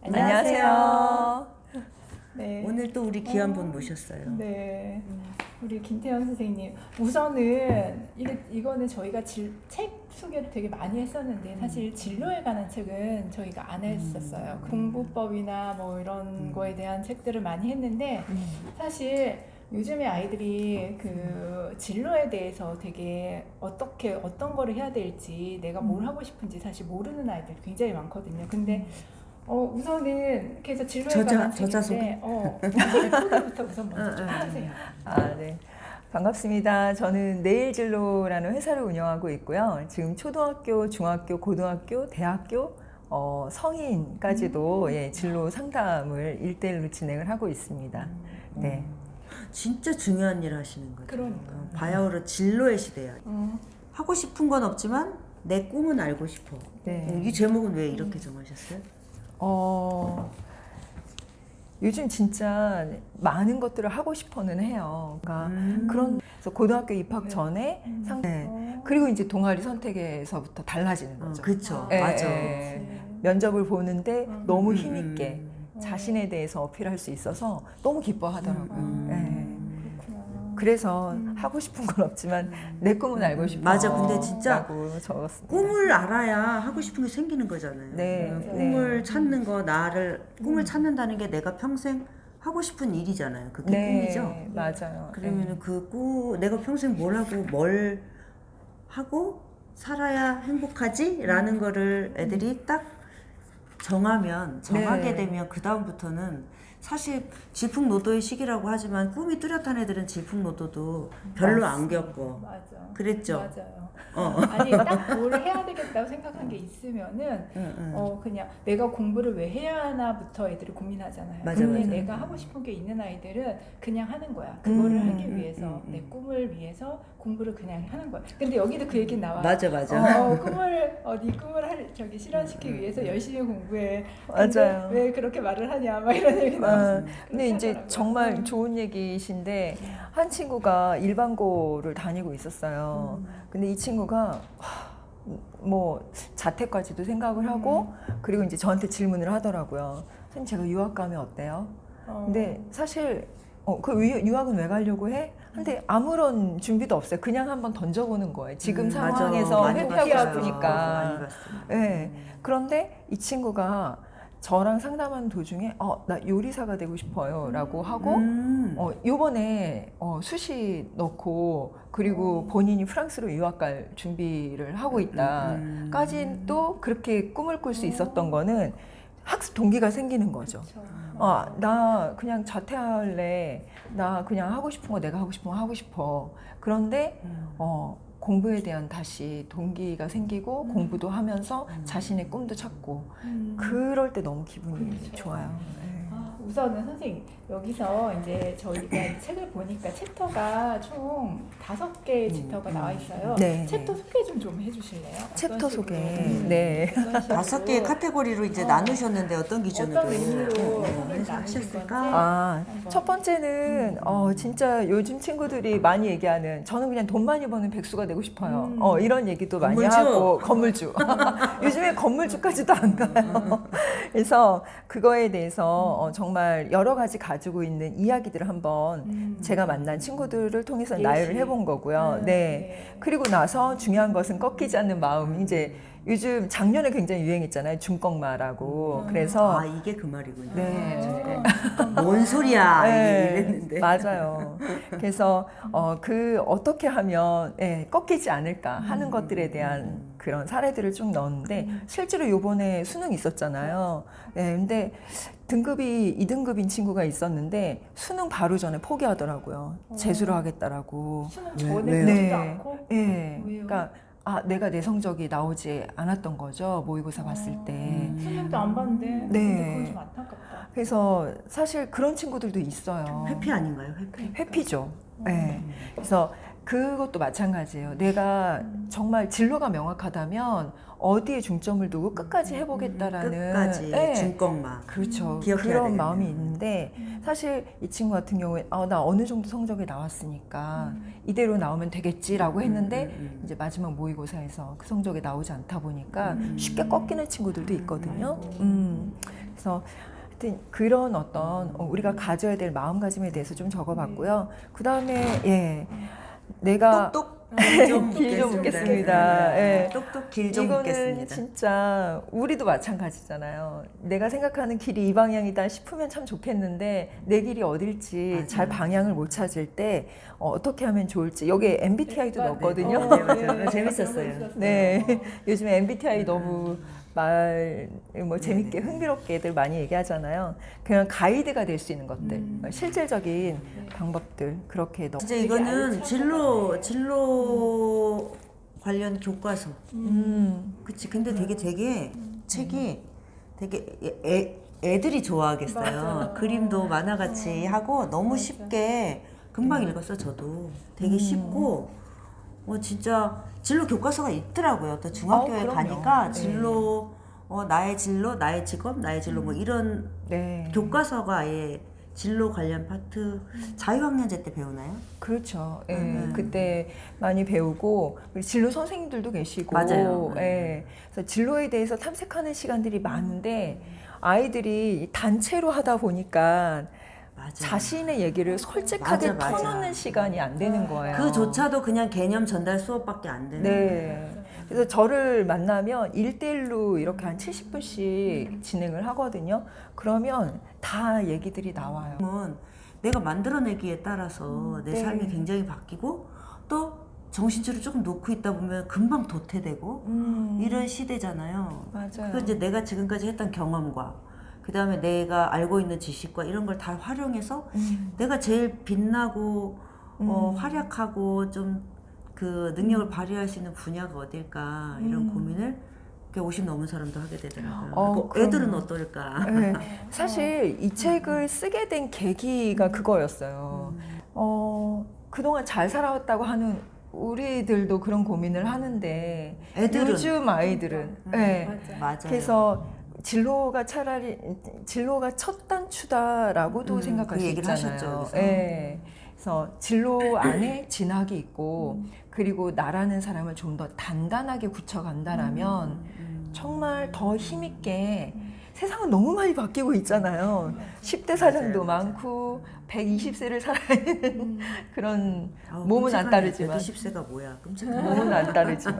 안녕하세요. 네. 오늘 또 우리 귀한 분 모셨어요. 네. 우리 김태현 선생님. 우선은 이거는 저희가 책 소개를 되게 많이 했었는데 사실 진로에 관한 책은 저희가 안 했었어요. 공부법이나 뭐 이런 거에 대한 책들을 많이 했는데 사실 요즘에 아이들이 그 진로에 대해서 되게 어떤 거를 해야 될지 내가 뭘 하고 싶은지 사실 모르는 아이들 굉장히 많거든요. 근데 우선은 그래서 진로에 관한 저자 책인데 소개부터 우선 먼저 좀 해주세요. 네. 반갑습니다. 저는 내일진로라는 회사를 운영하고 있고요. 지금 초등학교, 중학교, 고등학교, 대학교, 성인까지도 진로 상담을 1대1로 진행을 하고 있습니다. 네. 진짜 중요한 일 하시는 거죠. 그러니까. 바야흐로 진로의 시대야. 하고 싶은 건 없지만 내 꿈은 알고 싶어. 네. 이 제목은 왜 이렇게 정하셨어요? 요즘 진짜 많은 것들을 하고 싶어는 해요. 그러니까 그래서 고등학교 입학 전에 그리고 이제 동아리 선택에서부터 달라지는 거죠. 그렇죠. 예, 맞아. 예. 면접을 보는데 너무 힘있게 자신에 대해서 어필할 수 있어서 너무 기뻐하더라고요. 예. 그래서 하고 싶은 건 없지만 내 꿈은 알고 싶어. 맞아. 근데 진짜 라고 적었습니다. 꿈을 알아야 하고 싶은 게 생기는 거잖아요. 네. 꿈을 찾는 거, 꿈을 찾는다는 게 내가 평생 하고 싶은 일이잖아요. 그게 꿈이죠. 맞아요. 그러면 내가 평생 뭘 하고 살아야 행복하지? 라는 거를 애들이 딱 정하게 되면 그 다음부터는 사실 질풍노도의 시기라고 하지만 꿈이 뚜렷한 애들은 질풍노도도 별로 안 겪고 맞아. 그랬죠. 맞아요. 아니 딱 뭘 해야 되겠다고 생각한 게 있으면은 그냥 내가 공부를 왜 해야 하나부터 애들이 고민하잖아요. 맞아, 근데 맞아. 내가 하고 싶은 게 있는 아이들은 그냥 하는 거야. 그거를 하기 위해서 내 꿈을 위해서 공부를 그냥 하는 거야. 근데 여기도 그 얘기 나와요. 맞아. 네 꿈을 실현시키기 위해서 열심히 공부해. 맞아요. 왜 그렇게 말을 하냐? 막 이런 얘기 나왔어요. 근데 이제 정말 좋은 얘기이신데 한 친구가 일반고를 다니고 있었어요. 근데 이 친구가 뭐 자퇴까지도 생각을 하고 그리고 이제 저한테 질문을 하더라고요. 선생님 제가 유학 가면 어때요? 근데 사실 유학은 왜 가려고 해? 근데 아무런 준비도 없어요. 그냥 한번 던져보는 거예요. 지금 상황에서 많이 회피하고 봤어요. 싶으니까. 많이 봤습니다. 네. 그런데 이 친구가 저랑 상담하는 도중에 나 요리사가 되고 싶어요 라고 하고 요번에 수시 넣고 그리고 본인이 프랑스로 유학 갈 준비를 하고 있다까지 또 그렇게 꿈을 꿀 수 있었던 거는 학습 동기가 생기는 거죠. 나 그냥 자퇴할래. 나 그냥 하고 싶은 거 내가 하고 싶은 거 하고 싶어. 그런데 공부에 대한 다시 동기가 생기고 공부도 하면서 자신의 꿈도 찾고 그럴 때 너무 기분이 좋아요. 우선은 선생님 여기서 이제 저희가 책을 보니까 챕터가 총 5개의 챕터가 나와 있어요. 네. 챕터 소개 좀 해주실래요? 챕터 어떤 소개. 식으로? 네. 어떤 식으로? 5개의 카테고리로 이제 나누셨는데 어떤 기준으로 어떤 의미로 해서 나누신 하셨을까? 첫 번째는 진짜 요즘 친구들이 많이 얘기하는 저는 그냥 돈 많이 버는 백수가 되고 싶어요. 이런 얘기도 많이 건물주? 하고 건물주. 요즘에 건물주까지도 안 가요. 그래서 그거에 대해서 정말 여러 가지 가지고 있는 이야기들을 한번 제가 만난 친구들을 통해서 나열을 해본 거고요. 네. 그리고 나서 중요한 것은 꺾이지 않는 마음. 이제 요즘 작년에 굉장히 유행했잖아요. 중꺾마라고. 그래서 이게 그 말이군요. 네. 뭔 소리야 네, 이랬는데. 맞아요. 그래서 어떻게 하면 꺾이지 않을까 하는 것들에 대한 그런 사례들을 쭉 넣었는데 실제로 이번에 수능 있었잖아요. 네, 근데 등급이 2등급인 친구가 있었는데 수능 바로 전에 포기하더라고요. 재수를 하겠다라고. 수능 전에 왜요? 보지도 않고? 네. 왜요? 그러니까 내가 내 성적이 나오지 않았던 거죠. 모의고사 봤을 때. 수능도 안 봤는데 네. 근데 그건 좀 안타깝다. 그래서 사실 그런 친구들도 있어요. 회피 아닌가요? 회피. 회피죠. 네. 그래서 그것도 마찬가지예요. 내가 정말 진로가 명확하다면 어디에 중점을 두고 끝까지 해보겠다라는 끝까지 네. 중꺾마. 그렇죠. 기억해야 그런 되겠네요. 마음이 있는데 사실 이 친구 같은 경우에 나 어느 정도 성적이 나왔으니까 이대로 나오면 되겠지라고 했는데 이제 마지막 모의고사에서 그 성적이 나오지 않다 보니까 쉽게 꺾이는 친구들도 있거든요. 그래서 하여튼 그런 어떤 우리가 가져야 될 마음가짐에 대해서 좀 적어봤고요. 그 다음에 예, 내가 똑똑 길 좀 묻겠습니다. 예. 똑똑 길 좀 이거는 묻겠습니다. 진짜 우리도 마찬가지잖아요. 내가 생각하는 길이 이 방향이다 싶으면 참 좋겠는데 내 길이 어딜지 맞아요. 잘 방향을 못 찾을 때 어떻게 하면 좋을지 여기에 MBTI도 넣었거든요. 네, 맞아요. 재밌었어요. 네, 요즘에 MBTI 너무 뭐 재밌게 흥미롭게들 많이 얘기하잖아요. 그냥 가이드가 될 수 있는 것들, 실질적인 방법들 그렇게 넣어. 진짜 이거는 진로 관련 교과서. 그치. 근데 되게 책이 되게 애들이 좋아하겠어요. 맞아. 그림도 만화같이 하고 너무 맞아. 쉽게 금방 읽었어 저도. 되게 쉽고 진짜 진로 교과서가 있더라고요. 또 중학교에 그럼요. 가니까 네. 진로 나의 진로, 나의 직업, 나의 진로 뭐 이런 네. 교과서가 아예 진로 관련 파트 자유학년제 때 배우나요? 그렇죠. 예, 그때 많이 배우고 그리고 진로 선생님들도 계시고, 맞아요. 예, 그래서 진로에 대해서 탐색하는 시간들이 많은데 아이들이 단체로 하다 보니까 맞아요. 자신의 얘기를 솔직하게 맞아. 터놓는 시간이 안 되는 거예요. 그조차도 그냥 개념 전달 수업밖에 안 되는 거예요. 네. 그래서 저를 만나면 1대1로 이렇게 한 70분씩 진행을 하거든요. 그러면 다 얘기들이 나와요. 지금은 내가 만들어내기에 따라서 내 네. 삶이 굉장히 바뀌고 또 정신줄을 조금 놓고 있다 보면 금방 도태되고 이런 시대잖아요. 맞아요. 그 이제 내가 지금까지 했던 경험과 그 다음에 내가 알고 있는 지식과 이런 걸 다 활용해서 내가 제일 빛나고 활약하고 좀 그 능력을 발휘할 수 있는 분야가 어딜까 이런 고민을 50 넘은 사람도 하게 되더라고요. 그럼요. 애들은 어떨까? 네. 사실 이 책을 쓰게 된 계기가 그거였어요. 그동안 잘 살아왔다고 하는 우리들도 그런 고민을 하는데 애들은 요즘 아이들은 네. 맞아요. 그래서 진로가 첫 단추다라고도 생각할 그 수 얘기를 있잖아요. 하셨죠, 여기서. 네. 그래서 진로 안에 진학이 있고 그리고 나라는 사람을 좀 더 단단하게 굳혀간다라면 정말 더 힘있게 세상은 너무 많이 바뀌고 있잖아요. 10대 사장도 맞아요. 많고 120세를 살아야 되는 그런 아우, 몸은 안 끔찍하네. 따르지만 120세가 뭐야? 끔찍하네. 몸은 안 따르지만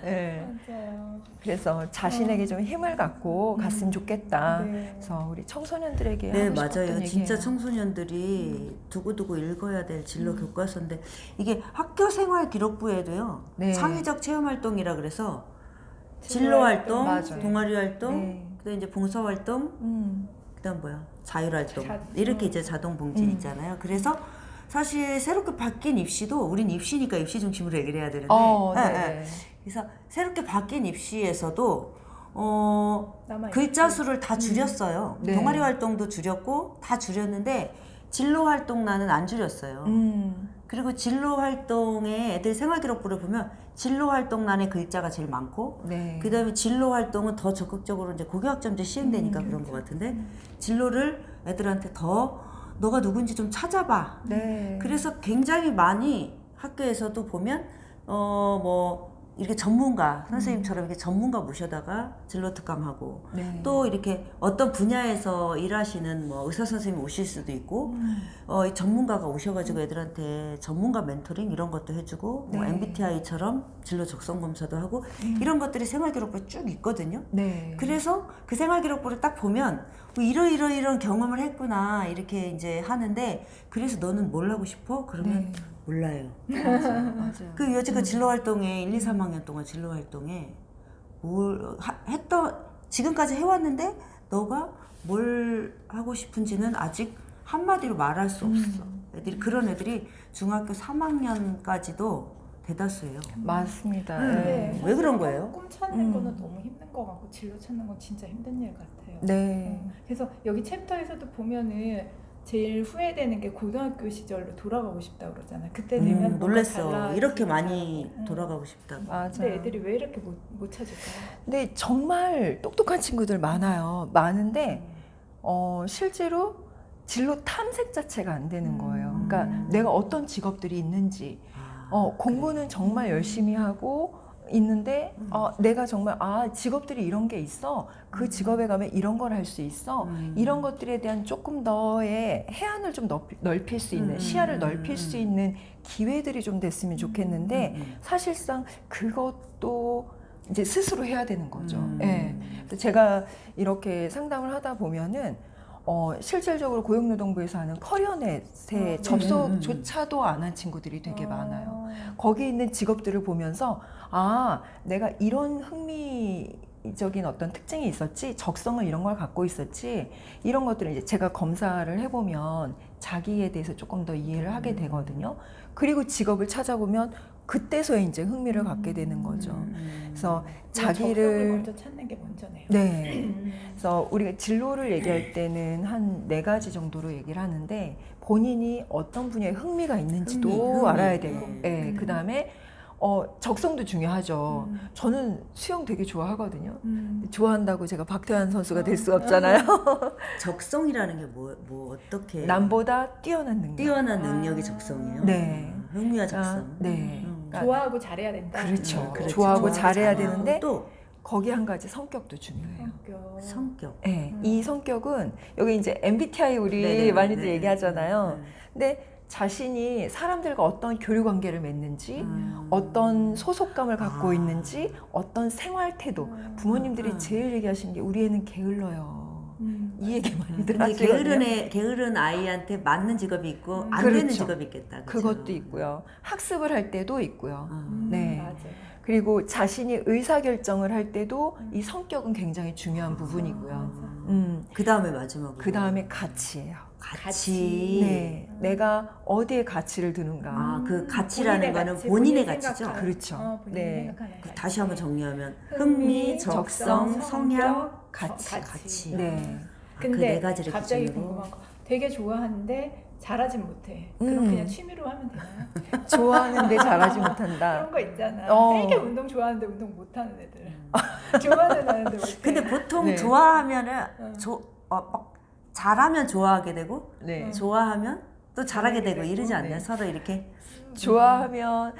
네. 맞아요. 그래서 자신에게 좀 힘을 갖고 갔으면 좋겠다. 네. 그래서 우리 청소년들에게 네, 하고 싶었던 맞아요. 얘기예요. 진짜 청소년들이 두고두고 읽어야 될 진로 교과서인데 이게 학교 생활 기록부에도요. 네. 창의적 체험 활동이라 그래서 진로 진로 활동, 맞아요. 동아리 활동, 네. 그다음 이제 봉사 활동, 그다음 뭐야? 자율 활동. 이렇게 이제 자동 봉진 있잖아요. 그래서 사실 새롭게 바뀐 입시도 우린 입시니까 입시 중심으로 얘기를 해야 되는데 네. 그래서 새롭게 바뀐 입시에서도 남아있지. 글자 수를 다 줄였어요. 네. 동아리 활동도 줄였고 다 줄였는데 진로 활동란은 안 줄였어요. 그리고 진로 활동에 애들 생활기록부를 보면 진로 활동란에 글자가 제일 많고 네. 그 다음에 진로 활동은 더 적극적으로 이제 고교학점제 시행되니까 그런 것 같은데 진로를 애들한테 더 너가 누군지 좀 찾아봐. 네. 그래서 굉장히 많이 학교에서도 보면 뭐 이렇게 전문가 선생님처럼 이렇게 전문가 모셔다가 진로 특강하고 네. 또 이렇게 어떤 분야에서 일하시는 뭐 의사 선생님 오실 수도 있고 이 전문가가 오셔가지고 애들한테 전문가 멘토링 이런 것도 해주고 뭐 네. MBTI처럼 진로 적성 검사도 하고 이런 것들이 생활기록부에 쭉 있거든요. 네. 그래서 그 생활기록부를 딱 보면 뭐 이런 경험을 했구나 이렇게 이제 하는데 그래서 너는 뭘 하고 싶어? 그러면 네. 몰라요. 맞아요. 그 여지껏 진로 활동에 1, 2, 3학년 동안 진로 활동에 뭘 지금까지 해왔는데 너가 뭘 하고 싶은지는 아직 한마디로 말할 수 없어. 그런 애들이 중학교 3학년까지도 대다수예요. 맞습니다. 네. 왜 그런 거예요? 꿈 찾는 거는 너무 힘든 것 같고 진로 찾는 건 진짜 힘든 일 같아요. 네. 그래서 여기 챕터에서도 보면은 제일 후회되는 게 고등학교 시절로 돌아가고 싶다 그러잖아. 그때 되면 뭔가 놀랬어. 달라지니까. 이렇게 많이 돌아가고 싶다. 맞아. 근데 애들이 왜 이렇게 못 찾을까? 근데 정말 똑똑한 친구들 많아요. 많은데 실제로 진로 탐색 자체가 안 되는 거예요. 그러니까 내가 어떤 직업들이 있는지, 공부는 정말 열심히 하고 있는데 내가 정말 직업들이 이런 게 있어. 그 직업에 가면 이런 걸 할 수 있어. 이런 것들에 대한 조금 더의 해안을 좀 넓힐 수 있는, 시야를 넓힐 수 있는 기회들이 좀 됐으면 좋겠는데 사실상 그것도 이제 스스로 해야 되는 거죠. 예. 그래서 제가 이렇게 상담을 하다 보면은 실질적으로 고용노동부에서 하는 커리어넷에 접속조차도 안 한 친구들이 되게 많아요. 거기 있는 직업들을 보면서 내가 이런 흥미적인 어떤 특징이 있었지, 적성을 이런 걸 갖고 있었지, 이런 것들을 이제 제가 검사를 해보면 자기에 대해서 조금 더 이해를 하게 되거든요. 그리고 직업을 찾아보면 그때서야 이제 흥미를 갖게 되는 거죠. 그래서 적성을 자기를 먼저 찾는 게 먼저네요. 네. 그래서 우리가 진로를 얘기할 때는 한 4가지 정도로 얘기를 하는데 본인이 어떤 분야에 흥미가 있는지도 흥미. 알아야 되고, 네. 그 다음에 적성도 중요하죠. 저는 수영 되게 좋아하거든요. 좋아한다고 제가 박태환 선수가 될 수가 없잖아요. 적성이라는 게 뭐 어떻게 남보다 뛰어난 능력. 뛰어난 능력이 적성이에요? 네. 흥미와 적성. 네. 그러니까 좋아하고 잘해야 된다. 그렇죠. 그렇죠. 좋아하고 잘해야 잘하고 되는데 또 거기 한 가지 성격도 중요해요. 성격. 네, 이 성격은 여기 이제 MBTI 우리 네네, 많이들 네네. 얘기하잖아요. 네. 근데 자신이 사람들과 어떤 교류 관계를 맺는지, 어떤 소속감을 갖고 있는지, 어떤 생활 태도. 부모님들이 제일 얘기하시는 게 우리 애는 게을러요. 이 얘기 많이들 근데 하시거든요. 게으른 아이한테 맞는 직업이 있고 안 그렇죠. 되는 직업이 있겠다. 그렇죠? 그것도 있고요. 학습을 할 때도 있고요. 네. 맞아요. 그리고 자신이 의사결정을 할 때도 이 성격은 굉장히 중요한 부분이고요. 그 다음에 마지막으로. 그 다음에 가치예요. 가치. 네, 내가 어디에 가치를 두는가. 그 가치라는 거는 가치, 본인의 본인이 가치죠. 생각하는, 그렇죠. 본인이 네. 생각하는 가치. 다시 한번 정리하면 흥미, 적성, 성향, 가치. 가치. 네. 근데 그 4가지를 갑자기 기준으로. 궁금한 거, 되게 좋아하는데 잘하진 못해. 그럼 그냥 취미로 하면 되나요? 좋아하는데 잘하지 못한다. 그런 거 있잖아. 어. 되게 운동 좋아하는데 운동 못하는 애들. 좋아는 하는데 못해. 근데 보통 네. 좋아하면은 막 잘하면 좋아하게 되고 네. 좋아하면 또 잘하게 되고 이러지 않나요? 네. 서로 이렇게 좋아하면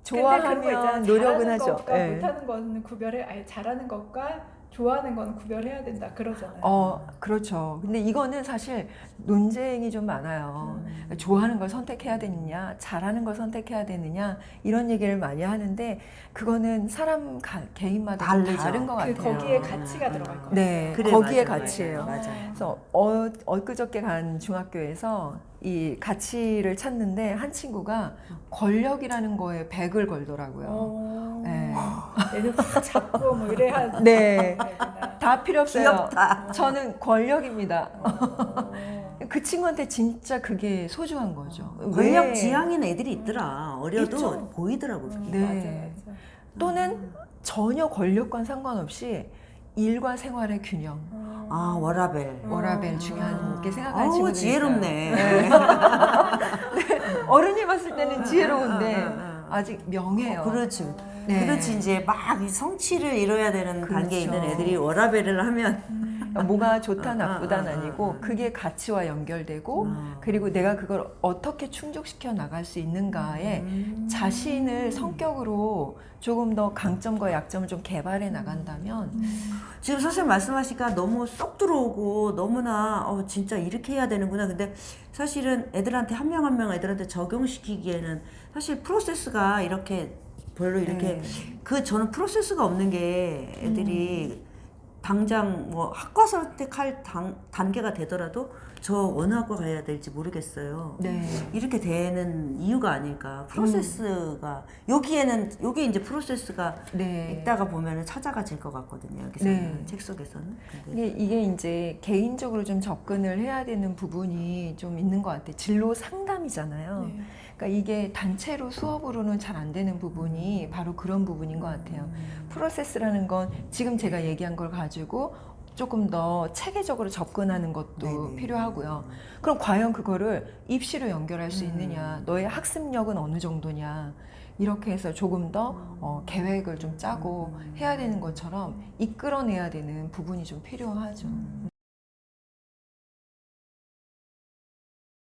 근데 그런 거 있잖아. 좋아하면 노력은 잘하는 하죠. 것과 네. 못하는 거는 구별해. 아니 잘하는 것과 좋아하는 건 구별해야 된다 그러잖아요. 그렇죠. 근데 이거는 사실 논쟁이 좀 많아요. 좋아하는 걸 선택해야 되느냐, 잘하는 걸 선택해야 되느냐, 이런 얘기를 많이 하는데, 그거는 사람 개인마다 좀 다르죠. 다른 것 같아요. 거기에 가치가 들어갈 것 같아요. 네, 그래, 거기에 맞아요, 가치예요. 맞아요. 그래서 엊그저께 간 중학교에서 이 가치를 찾는데 한 친구가 권력이라는 거에 100을 걸더라고요. 네. 애들 확 잡고 뭐 이래야 네. 되구나. 다 필요 없어요. 귀엽다. 저는 권력입니다. 그 친구한테 진짜 그게 소중한 거죠. 권력 왜? 지향인 애들이 있더라. 어려도 있죠. 보이더라고. 그게. 네. 맞아. 또는 전혀 권력과 상관없이 일과 생활의 균형, 워라벨. 워라벨 중요하게 생각하는 아우 친구들이 지혜롭네. 있어요. 어른이 봤을 때는 지혜로운데 아직 명예예요. 그렇지. 네. 그렇지 이제 막 이 성취를 이뤄야 되는 단계에 그렇죠. 있는 애들이 워라벨을 하면 뭐가 좋다 나쁘다는 아니고 그게 가치와 연결되고 그리고 내가 그걸 어떻게 충족시켜 나갈 수 있는가에 자신을 성격으로 조금 더 강점과 약점을 좀 개발해 나간다면 지금 선생님 말씀하시니까 너무 쏙 들어오고 너무나 진짜 이렇게 해야 되는구나. 근데 사실은 애들한테 한 명 한 명 애들한테 적용시키기에는 사실 프로세스가 이렇게 별로 이렇게 저는 프로세스가 없는 게 애들이 당장 뭐 학과 선택할 단계가 되더라도 저 어느 학과 가야 될지 모르겠어요. 네. 이렇게 되는 이유가 아닐까. 프로세스가 여기 이제 프로세스가 네. 있다가 보면은 찾아가질 것 같거든요. 여기서는 네. 책 속에서는. 근데 이게 이제 개인적으로 좀 접근을 해야 되는 부분이 좀 있는 것 같아요. 진로 상담이잖아요. 네. 그러니까 이게 단체로 수업으로는 잘 안 되는 부분이 바로 그런 부분인 것 같아요. 프로세스라는 건 지금 제가 얘기한 걸 가지고 조금 더 체계적으로 접근하는 것도 네네. 필요하고요. 그럼 과연 그거를 입시로 연결할 수 있느냐, 너의 학습력은 어느 정도냐, 이렇게 해서 조금 더 계획을 좀 짜고 해야 되는 것처럼 이끌어내야 되는 부분이 좀 필요하죠.